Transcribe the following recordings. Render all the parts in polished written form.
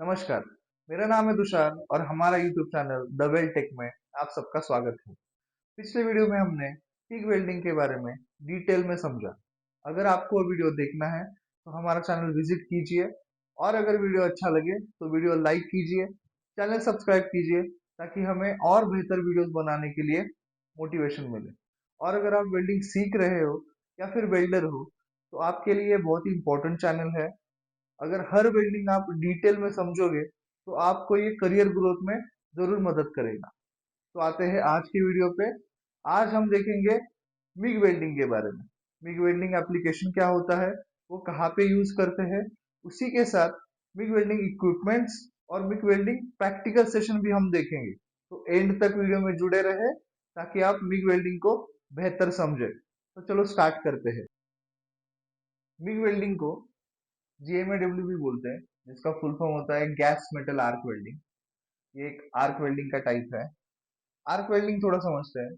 नमस्कार, मेरा नाम है तुषार और हमारा YouTube channel The Weld Tech में आप सबका स्वागत है। पिछले वीडियो में हमने टिक वेल्डिंग के बारे में डिटेल में समझा। अगर आपको वो वीडियो देखना है तो हमारा चैनल विजिट कीजिए और अगर वीडियो अच्छा लगे तो वीडियो लाइक कीजिए, चैनल सब्सक्राइब कीजिए ताकि हमें और बेहतर वीडियोस बनाने के लिए मोटिवेशन मिले। और अगर आप वेल्डिंग सीख रहे हो या फिर वेल्डर हो तो आपके लिए बहुत ही इंपॉर्टेंट चैनल है। अगर हर वेल्डिंग आप डिटेल में समझोगे तो आपको ये करियर ग्रोथ में जरूर मदद करेगा। तो आते हैं आज की वीडियो पे। आज हम देखेंगे मिग वेल्डिंग के बारे में। मिग वेल्डिंग एप्लीकेशन क्या होता है, वो कहाँ पे यूज करते हैं, उसी के साथ मिग वेल्डिंग इक्विपमेंट्स और मिग वेल्डिंग प्रैक्टिकल सेशन भी हम देखेंगे। तो एंड तक वीडियो में जुड़े रहे ताकि आप मिग वेल्डिंग को बेहतर समझे। तो चलो स्टार्ट करते हैं। मिग वेल्डिंग को जीएमएडब्ल्यू भी बोलते हैं, जिसका फुल फॉर्म होता है गैस मेटल आर्क वेल्डिंग। ये एक आर्क वेल्डिंग का टाइप है। आर्क वेल्डिंग थोड़ा समझते हैं।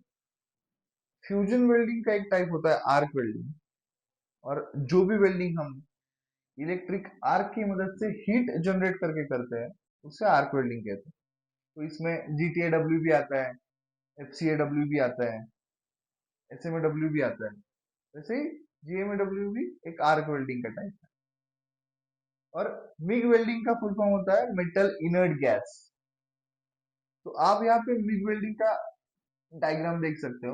फ्यूजन वेल्डिंग का एक टाइप होता है आर्क वेल्डिंग। और जो भी वेल्डिंग हम इलेक्ट्रिक आर्क की मदद से हीट जनरेट करके करते हैं उसे आर्क वेल्डिंग कहते हैं। तो इसमें जीटीएडब्ल्यू भी आता है, एफसीएडब्ल्यू भी आता है, एसएमएडब्ल्यू भी आता है। वैसे ही जीएमएडब्ल्यू भी एक आर्क वेल्डिंग का टाइप है। और मिग वेल्डिंग का फुल फॉर्म होता है मेटल इनर्ट गैस। तो आप यहाँ पे मिग वेल्डिंग का डायग्राम देख सकते हो।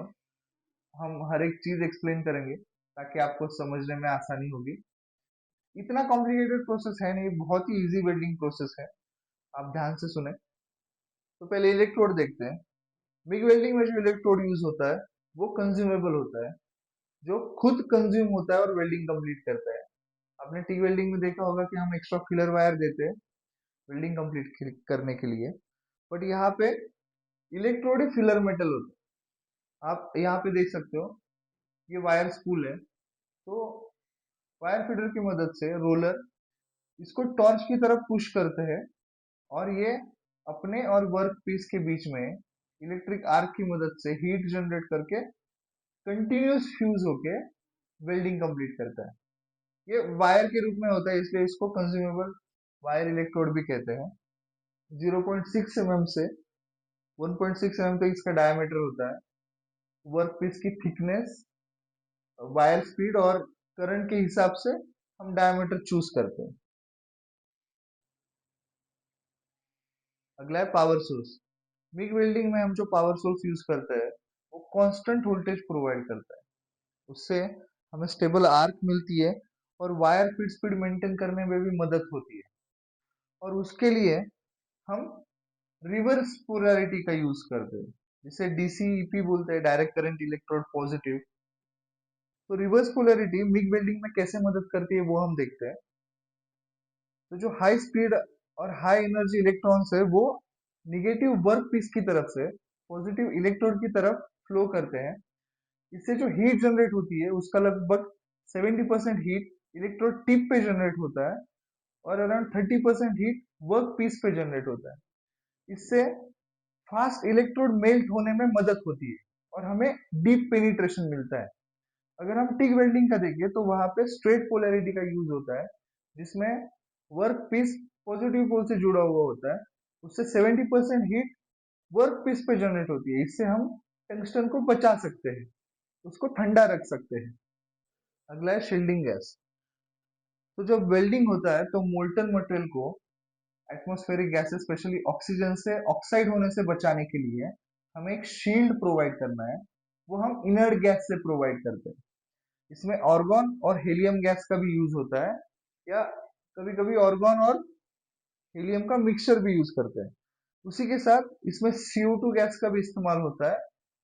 हम हर एक चीज एक्सप्लेन करेंगे ताकि आपको समझने में आसानी होगी। इतना कॉम्प्लिकेटेड प्रोसेस है नहीं, बहुत ही इजी वेल्डिंग प्रोसेस है। आप ध्यान से सुने। तो पहले इलेक्ट्रोड देखते हैं। मिग वेल्डिंग में जो इलेक्ट्रोड यूज होता है वो कंज्यूमेबल होता है, जो खुद कंज्यूम होता है और वेल्डिंग कंप्लीट करता है। आपने टी वेल्डिंग में देखा होगा कि हम एक्स्ट्रा फिलर वायर देते हैं वेल्डिंग कंप्लीट करने के लिए, बट यहाँ पे इलेक्ट्रोड ही फिलर मेटल होता है। आप यहाँ पे देख सकते हो, ये वायर स्पूल है। तो वायर फीडर की मदद से रोलर इसको टॉर्च की तरफ पुश करते हैं और ये अपने और वर्क पीस के बीच में इलेक्ट्रिक आर्क की मदद से हीट जनरेट करके कंटिन्यूस फ्यूज होके वेल्डिंग कंप्लीट करता है। ये वायर के रूप में होता है, इसलिए इसको कंज्यूमेबल वायर इलेक्ट्रोड भी कहते हैं। 0.6 mm से 1.6 mm तक इसका डायमीटर होता है। वर्क पीस की थिकनेस, वायर स्पीड और करंट के हिसाब से हम डायमीटर चूज करते हैं। अगला है पावर सोर्स। मिग वेल्डिंग में हम जो पावर सोर्स यूज करते हैं वो कांस्टेंट वोल्टेज प्रोवाइड करता है। उससे हमें स्टेबल आर्क मिलती है और वायर फीड स्पीड मेंटेन करने में भी मदद होती है। और उसके लिए हम रिवर्स पोलैरिटी का यूज करते हैं, जिसे डीसीईपी बोलते हैं, डायरेक्ट करंट इलेक्ट्रोड पॉजिटिव। तो रिवर्स पोलैरिटी मिग वेल्डिंग में कैसे मदद करती है वो हम देखते हैं। तो जो हाई स्पीड और हाई एनर्जी इलेक्ट्रॉन्स है वो निगेटिव वर्क पीस की तरफ से पॉजिटिव इलेक्ट्रोड की तरफ फ्लो करते हैं। इससे जो हीट जनरेट होती है उसका लगभग 70% हीट इलेक्ट्रोड टिप पे जनरेट होता है और अराउंड 30% हीट वर्क पीस पे जनरेट होता है। इससे फास्ट इलेक्ट्रोड मेल्ट होने में मदद होती है और हमें डीप पेनिट्रेशन मिलता है। अगर हम टिक वेल्डिंग का देखें तो वहां पे स्ट्रेट पोलैरिटी का यूज होता है, जिसमें वर्क पीस पॉजिटिव पोल से जुड़ा हुआ होता है। उससे 70% हीट वर्क पीस पे जनरेट होती है। इससे हम टंगस्टन को बचा सकते हैं, उसको ठंडा रख सकते हैं। अगला है शील्डिंग गैस। तो जब वेल्डिंग होता है तो मोल्टन मटेरियल को एटमॉस्फेरिक गैसेस स्पेशली ऑक्सीजन से ऑक्साइड होने से बचाने के लिए हमें एक शील्ड प्रोवाइड करना है। वो हम इनर्ट गैस से प्रोवाइड करते हैं। इसमें ऑर्गन और हीलियम गैस का भी यूज होता है, या कभी कभी ऑर्गन और हीलियम का मिक्सचर भी यूज करते हैं। उसी के साथ इसमें CO2 गैस का भी इस्तेमाल होता है,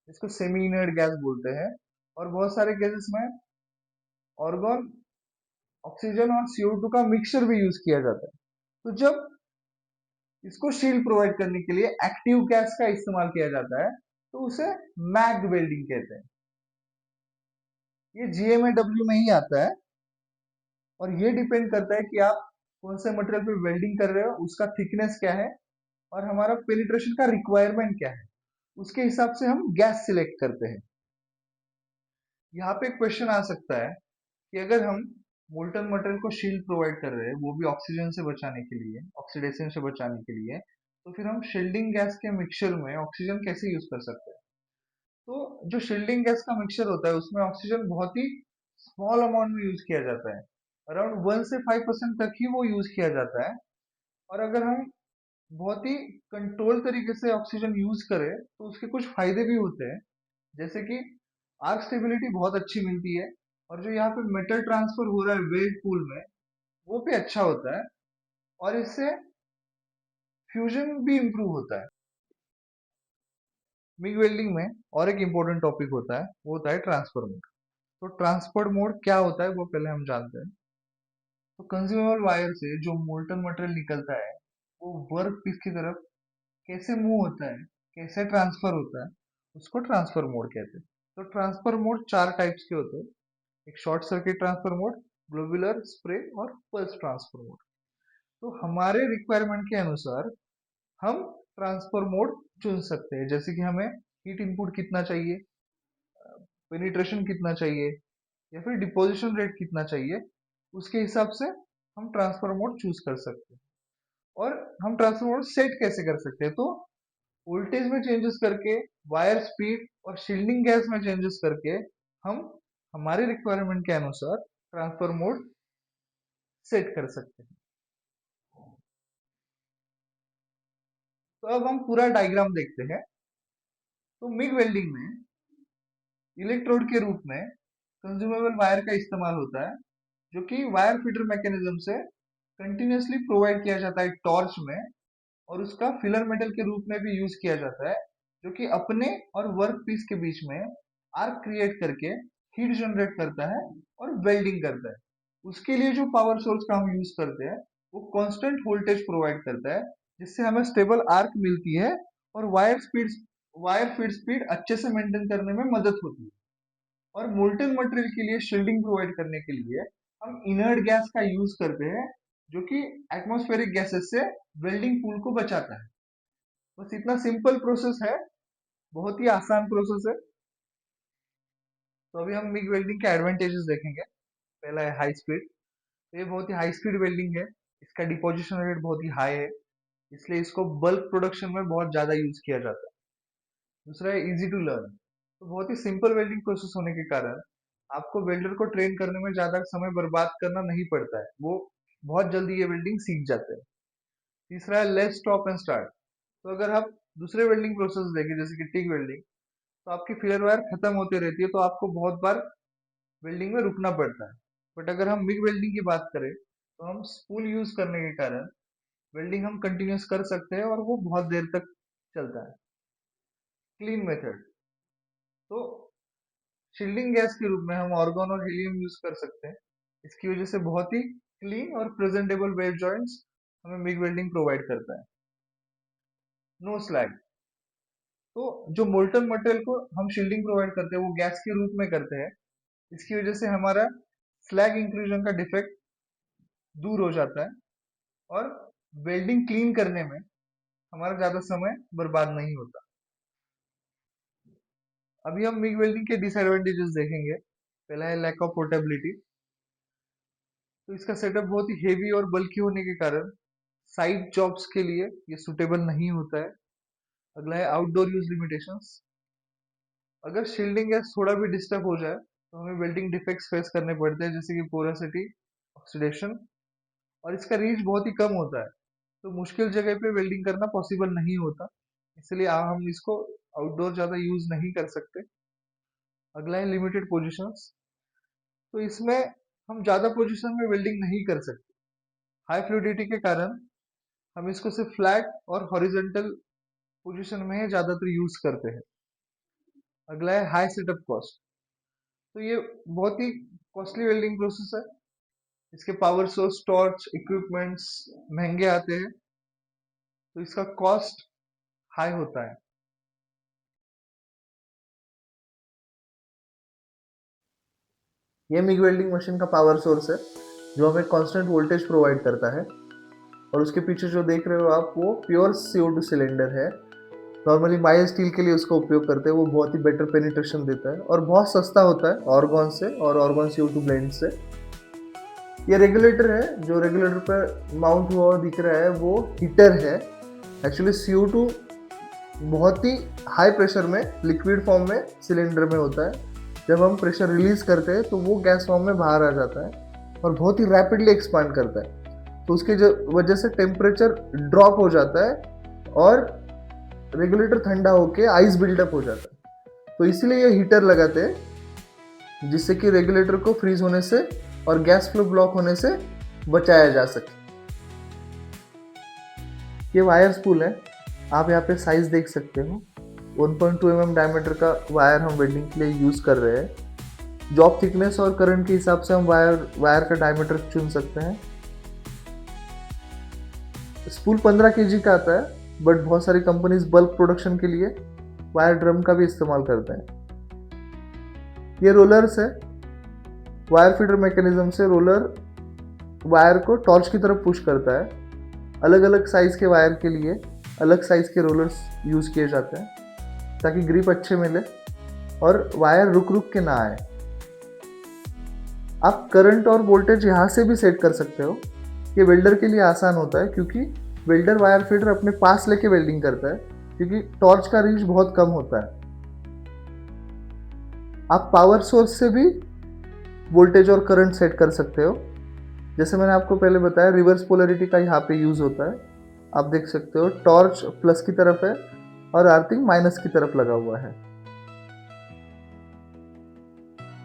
इसको सेमी इनर्ट गैस बोलते हैं। और बहुत सारे केसेस में ऑर्गन, ऑक्सीजन और CO2 का मिक्सचर भी यूज किया जाता है। तो जब इसको शील्ड प्रोवाइड करने के लिए एक्टिव गैस का इस्तेमाल किया जाता है तो उसे मैग वेल्डिंग कहते हैं। ये जीएमएडब्ल्यू में ही आता है और ये डिपेंड करता है कि आप कौन से मटेरियल पे वेल्डिंग कर रहे हो, उसका थिकनेस क्या है और हमारा पेनिट्रेशन का रिक्वायरमेंट क्या है। उसके हिसाब से हम गैस सिलेक्ट करते हैं। यहाँ पे क्वेश्चन आ सकता है कि अगर हम मोल्टन मटेरियल को शील्ड प्रोवाइड कर रहे हैं, वो भी ऑक्सीजन से बचाने के लिए, ऑक्सीडेशन से बचाने के लिए, तो फिर हम शील्डिंग गैस के मिक्सचर में ऑक्सीजन कैसे यूज कर सकते हैं? तो जो शील्डिंग गैस का मिक्सचर होता है उसमें ऑक्सीजन बहुत ही स्मॉल अमाउंट में यूज किया जाता है, अराउंड 1 से 5% तक ही वो यूज किया जाता है। और अगर हम बहुत ही कंट्रोल तरीके से ऑक्सीजन यूज करें तो उसके कुछ फायदे भी होते हैं, जैसे कि आर्क स्टेबिलिटी बहुत अच्छी मिलती है, और जो यहाँ पे मेटल ट्रांसफर हो रहा है वेल्ड पूल में वो भी अच्छा होता है, और इससे फ्यूजन भी इम्प्रूव होता है। मिग वेल्डिंग में और एक इम्पोर्टेंट टॉपिक होता है, वो होता है ट्रांसफर मोड। तो ट्रांसफर मोड क्या होता है वो पहले हम जानते हैं। तो कंज्यूमेबल वायर से जो मोल्टन मटेरियल निकलता है वो वर्क पीस की तरफ कैसे मूव होता है, कैसे ट्रांसफर होता है, उसको ट्रांसफर मोड कहते हैं। तो ट्रांसफर मोड चार टाइप्स के होते हैं, एक short circuit transfer mode, globular, spray और पल्स ट्रांसफर मोड। तो हमारे रिक्वायरमेंट के अनुसार हम ट्रांसफर मोड चुन सकते हैं, जैसे कि हमें हीट इनपुट कितना चाहिए, पेनिट्रेशन कितना चाहिए, या फिर डिपोजिशन रेट कितना चाहिए, उसके हिसाब से हम ट्रांसफर मोड चूज कर सकते हैं। और हम ट्रांसफर मोड सेट कैसे कर सकते हैं? तो वोल्टेज में चेंजेस करके, वायर स्पीड और शील्डिंग गैस में चेंजेस करके हम हमारे रिक्वायरमेंट के अनुसार ट्रांसफर मोड सेट कर सकते हैं। तो अब हम पूरा डायग्राम देखते हैं। तो मिग वेल्डिंग में इलेक्ट्रोड के रूप में कंज्यूमेबल वायर का इस्तेमाल होता है, जो कि वायर फीडर मैकेनिज्म से कंटिन्यूसली प्रोवाइड किया जाता है टॉर्च में, और उसका फिलर मेटल के रूप में भी यूज किया जाता है, जो कि अपने और वर्क पीस के बीच में आर्क क्रिएट करके हीट जनरेट करता है और वेल्डिंग करता है। उसके लिए जो पावर सोर्स का हम यूज करते हैं वो कांस्टेंट वोल्टेज प्रोवाइड करता है, जिससे हमें स्टेबल आर्क मिलती है और वायर फीड स्पीड अच्छे से मेंटेन करने में मदद होती है। और मोल्टन मटेरियल के लिए शील्डिंग प्रोवाइड करने के लिए हम इनर्ट गैस का यूज करते हैं, जो कि एटमॉस्फेरिक गैसेस से वेल्डिंग पूल को बचाता है। बस इतना सिंपल प्रोसेस है, बहुत ही आसान प्रोसेस है। तो अभी हम मिग वेल्डिंग के एडवांटेजेस देखेंगे। पहला है हाई स्पीड। तो ये बहुत ही हाई स्पीड वेल्डिंग है, इसका डिपोजिशन रेट बहुत ही हाई है, इसलिए इसको बल्क प्रोडक्शन में बहुत ज्यादा यूज किया जाता है। दूसरा है इजी टू लर्न। तो बहुत ही सिंपल वेल्डिंग प्रोसेस होने के कारण आपको वेल्डर को ट्रेन करने में ज्यादा समय बर्बाद करना नहीं पड़ता है, वो बहुत जल्दी ये वेल्डिंग सीख जाते हैं। तीसरा है लेस स्टॉप एंड स्टार्ट। तो अगर आप दूसरे वेल्डिंग प्रोसेस देखें जैसे कि टिक वेल्डिंग, तो आपकी फिलर वायर खत्म होती रहती है, तो आपको बहुत बार वेल्डिंग में रुकना पड़ता है। बट अगर हम मिग वेल्डिंग की बात करें तो हम स्पूल यूज करने के कारण वेल्डिंग हम कंटिन्यूस कर सकते हैं और वो बहुत देर तक चलता है। Clean method. तो शील्डिंग गैस के रूप में हम ऑर्गन और हीलियम यूज कर सकते हैं, इसकी वजह से बहुत ही क्लीन और प्रेजेंटेबल वेल्ड जॉइंट्स हमें मिग वेल्डिंग प्रोवाइड करता है। No slag. तो जो मोल्टन मटेरियल को हम शील्डिंग प्रोवाइड करते हैं वो गैस के रूप में करते हैं, इसकी वजह से हमारा स्लैग इंक्लूजन का डिफेक्ट दूर हो जाता है, और वेल्डिंग क्लीन करने में हमारा ज्यादा समय बर्बाद नहीं होता। अभी हम मिग वेल्डिंग के डिसएडवांटेजेस देखेंगे। पहला है लैक ऑफ पोर्टेबिलिटी। तो इसका सेटअप बहुत ही हेवी और बल्की होने के कारण साइड जॉब्स के लिए ये सुटेबल नहीं होता है। अगला है आउटडोर यूज लिमिटेशंस। अगर शील्डिंग गैस थोड़ा भी डिस्टर्ब हो जाए तो हमें वेल्डिंग डिफेक्ट्स फेस करने पड़ते हैं, जैसे कि पोरोसिटी, ऑक्सीडेशन, और इसका रीच बहुत ही कम होता है, तो मुश्किल जगह पे वेल्डिंग करना पॉसिबल नहीं होता, इसलिए हम इसको आउटडोर ज्यादा यूज नहीं कर सकते। अगला है लिमिटेड पोजिशंस। तो इसमें हम ज्यादा पोजीशन में वेल्डिंग नहीं कर सकते, हाई फ्लूइडिटी के कारण हम इसको सिर्फ फ्लैट और हॉरिजॉन्टल पोजीशन में ही ज्यादातर यूज करते हैं। अगला है हाई सेटअप कॉस्ट। तो ये बहुत ही कॉस्टली वेल्डिंग प्रोसेस है, इसके पावर सोर्स, टॉर्च, इक्विपमेंट्स महंगे आते हैं, तो इसका कॉस्ट हाई होता है। ये मिग वेल्डिंग मशीन का पावर सोर्स है, जो हमें कांस्टेंट वोल्टेज प्रोवाइड करता है, और उसके पीछे जो देख रहे हो आप वो प्योर CO2 सिलेंडर है। नॉर्मली माइल्ड स्टील के लिए उसका उपयोग करते हैं, वो बहुत ही बेटर पेनिट्रेशन देता है और बहुत सस्ता होता है ऑर्गन से और ऑर्गन CO2 ब्लेंड से। ये रेगुलेटर है, जो रेगुलेटर पर माउंट हुआ दिख रहा है वो हीटर है। एक्चुअली CO2 बहुत ही हाई प्रेशर में लिक्विड फॉर्म में सिलेंडर में होता है। जब हम प्रेशर रिलीज करते हैं तो वो गैस फॉर्म में बाहर आ जाता है और बहुत ही रैपिडली एक्सपांड करता है। तो उसके वजह से टेम्परेचर ड्रॉप हो जाता है और रेगुलेटर ठंडा होके आइस बिल्डअप हो जाता है। तो इसीलिए ये हीटर लगाते हैं, जिससे कि रेगुलेटर को फ्रीज होने से और गैस फ्लो ब्लॉक होने से बचाया जा सके। ये वायर स्पूल है, आप यहाँ पे साइज देख सकते हो। 1.2 mm डायमीटर का वायर हम वेल्डिंग के लिए यूज़ कर रहे हैं। जॉब थिकनेस और करंट के हिसाब से हम वायर का डायमीटर चुन सकते हैं। स्पूल 15 kg का आता है, बट बहुत सारी कंपनीज बल्क प्रोडक्शन के लिए वायर ड्रम का भी इस्तेमाल करते हैं। ये रोलर्स है, वायर फीडर मैकेनिज्म से रोलर वायर को टॉर्च की तरफ पुश करता है। अलग अलग साइज के वायर के लिए अलग साइज के रोलर्स यूज़ किए जाते हैं ताकि ग्रिप अच्छे मिले और वायर रुक रुक के ना आए। आप करंट और वोल्टेज यहाँ से भी सेट कर सकते हो। ये वेल्डर के लिए आसान होता है क्योंकि वेल्डर वायर फीडर अपने पास लेके वेल्डिंग करता है, क्योंकि टॉर्च का रीच बहुत कम होता है। आप पावर सोर्स से भी वोल्टेज और करंट सेट कर सकते हो। जैसे मैंने आपको पहले बताया, रिवर्स पोलैरिटी का यहाँ पे यूज़ होता है। आप देख सकते हो टॉर्च प्लस की तरफ है और अर्थिंग माइनस की तरफ लगा हुआ है।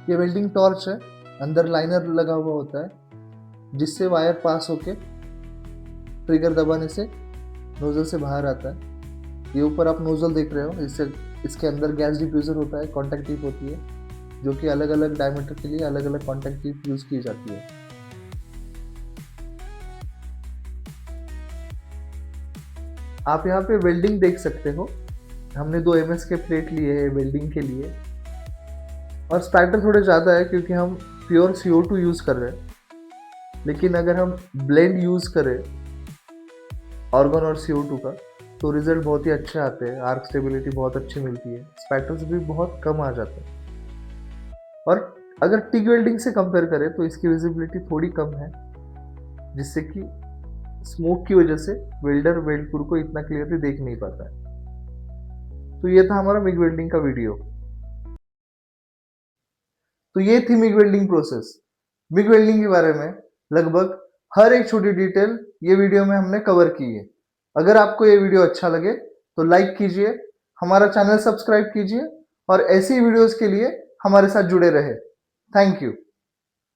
ये वेल्डिंग टॉर्च है, अंदर लाइनर लगा हुआ होता है जिससे वायर पास होके ट्रिगर दबाने से नोजल से बाहर आता है। ये ऊपर आप नोजल देख रहे हो, इसके अंदर गैस डिफ्यूज़र होता है, कॉन्टैक्ट टिप होती है, जो कि अलग अलग डायमीटर के लिए अलग अलग कॉन्टैक्ट टिप यूज़ की जाती है। आप यहाँ पे वेल्डिंग देख सकते हो। हमने 2 MS के प्लेट लिए हैं वेल्डिंग के लिए, और स्पैटर थोड़े ज़्यादा है क्योंकि हम प्योर CO2 यूज़ कर रहे हैं। लेकिन अगर हम ब्लेंड यूज़ करें आर्गन और CO2 का तो रिजल्ट बहुत ही अच्छे आते हैं। आर्क स्टेबिलिटी बहुत अच्छी मिलती है, स्पैटर्स भी बहुत कम आ जाते हैं। और अगर टिग वेल्डिंग से कंपेयर करें तो इसकी विजिबिलिटी थोड़ी कम है, जिससे कि स्मोक की वजह से वेल्डर वेल्डपुर को इतना क्लियरली देख नहीं पाता है। तो ये था हमारा मिग वेल्डिंग का वीडियो। तो ये थी MiG welding process. MiG welding के बारे में लगभग हर एक छोटी डिटेल ये वीडियो में हमने कवर की है। अगर आपको ये वीडियो अच्छा लगे तो लाइक कीजिए, हमारा चैनल सब्सक्राइब कीजिए और ऐसी वीडियोस के लिए हमारे साथ जुड़े रहे। Thank you.